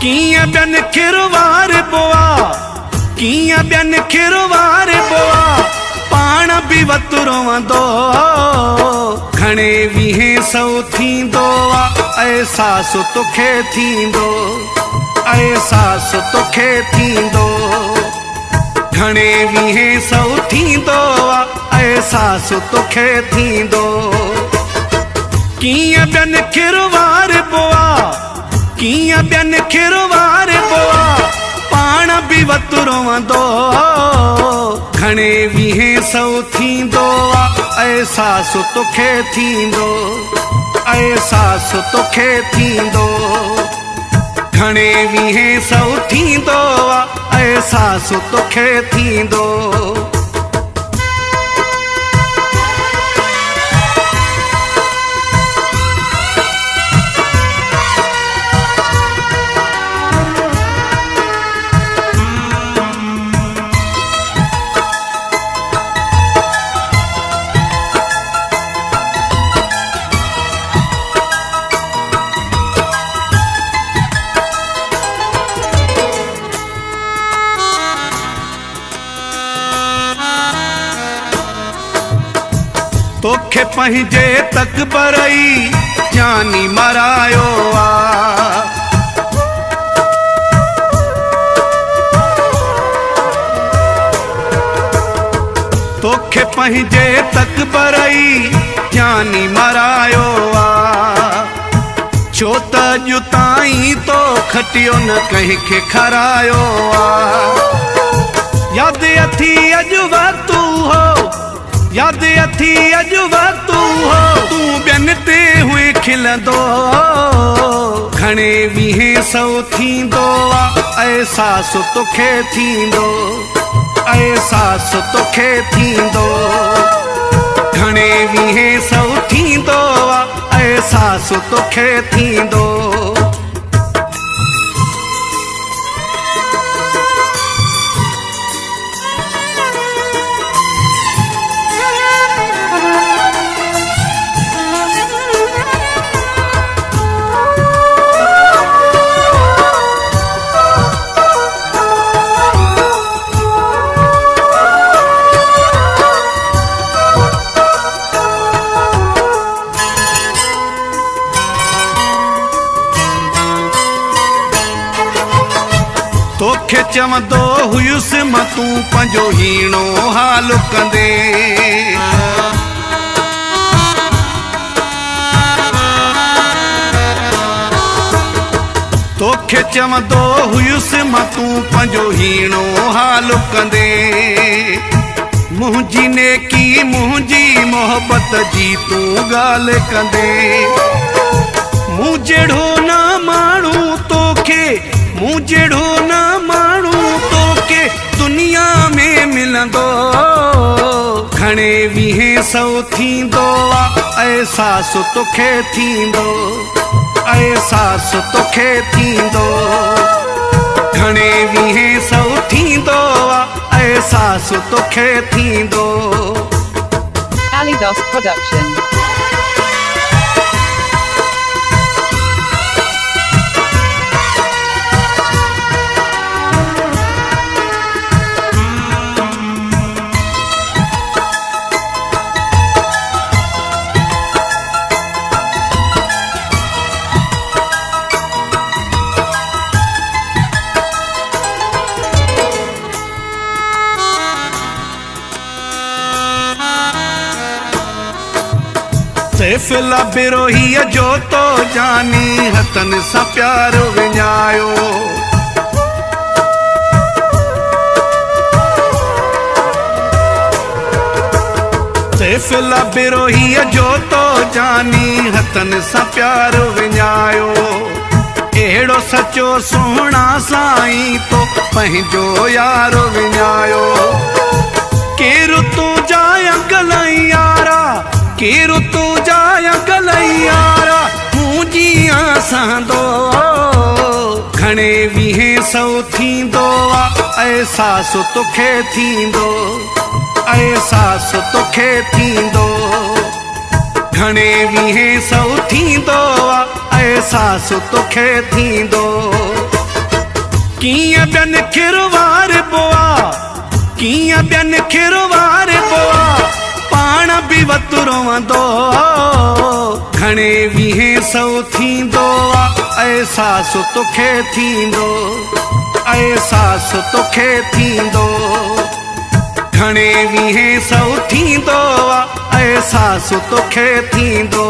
कीअं ॿियनि खिरवार बोआ, कीअं ॿियनि खिरवार बोआ, पाण बि वतु रोवंदो घणे वीहे सौ थींदो अहसासु तोखे थींदो, अहसासु तोखे थींदो घणे वीहे सौ थींदो अहसासु तोखे थींदो। कीअं ॿियनि खिरवार बोआ, कीअं ॿियनि खिरवार बोआ, पाण बि वतु रोवंदो घणे वीहे सौ थींदो अहसासु तोखे थींदो, अहसासु तोखे थींदो घणे वीहे सौ थींदो अहसासु तोखे थींदो। तोखे पंहिंजे तकबरई जानी मरायो आ, तोखे पंहिंजे तकबरई जानी मरायो आ, छो त अॼु ताईं तो खटियो न कंहिंखे खारायो आ। यादि अथी अॼु वक़्तु हो, यादि अथी अॼु वक़्तु हो, तूं ॿियनि ते हुए खिलंदो घणे वीहे सौ थींदो अहसासु तोखे थींदो, अहसासु तोखे थींदो घणे वीहे सौ थींदो अहसासु तोखे थींदो। तोखे चवंदो हुयुसि मां तूं पंहिंजो हीणो हाल कंदे, तोखे चवंदो हुयुसि मां तूं पंहिंजो हीणो हाल कंदे, मुंहिंजी नेकी मुंहिंजी मोहबत जी तूं ॻाल्हि कंदे, मूं जहिड़ो न माण्हू तोखे, मूं जहिड़ो न माण्हू तोखे दुनिया में मिलंदो घणे वीहे सौ थींदो अहसासु तोखे थींदो, अहसासु तोखे थींदो घणे वीहे सौ थींदो अहसासु तोखे थींदो। Alidos Production. सैफुल्ला बिरोहीअ जो तो जानी हथनि सां प्यारो विञायो, सैफुल्ला बिरोहीअ जो तो जानी हथनि सां प्यारो विञायो, अहिड़ो सचो सुहिणा साईं तो पंहिंजो यारो विञायो। केरु तुंहिंजा गलाई यारा, केरु तुंहिंजा गलाई यारा, मुंहिंजी आसांदो घणे वीहे सौ थींदो अहसासु तोखे थींदो, अहसासु तोखे थींदो घणे वीहे सौ थींदो अहसासु तोखे थींदो। कीअं ॿियनि खिरवार बोआ कीअं ॿियनि खिरवार बोआ पाण बि वतु रोवंदो घणे वीहे सौ थींदो अहसासु तोखे थींदो अहसासु तोखे थींदो घणे वीहे सौ थींदो अहसासु तोखे थींदो।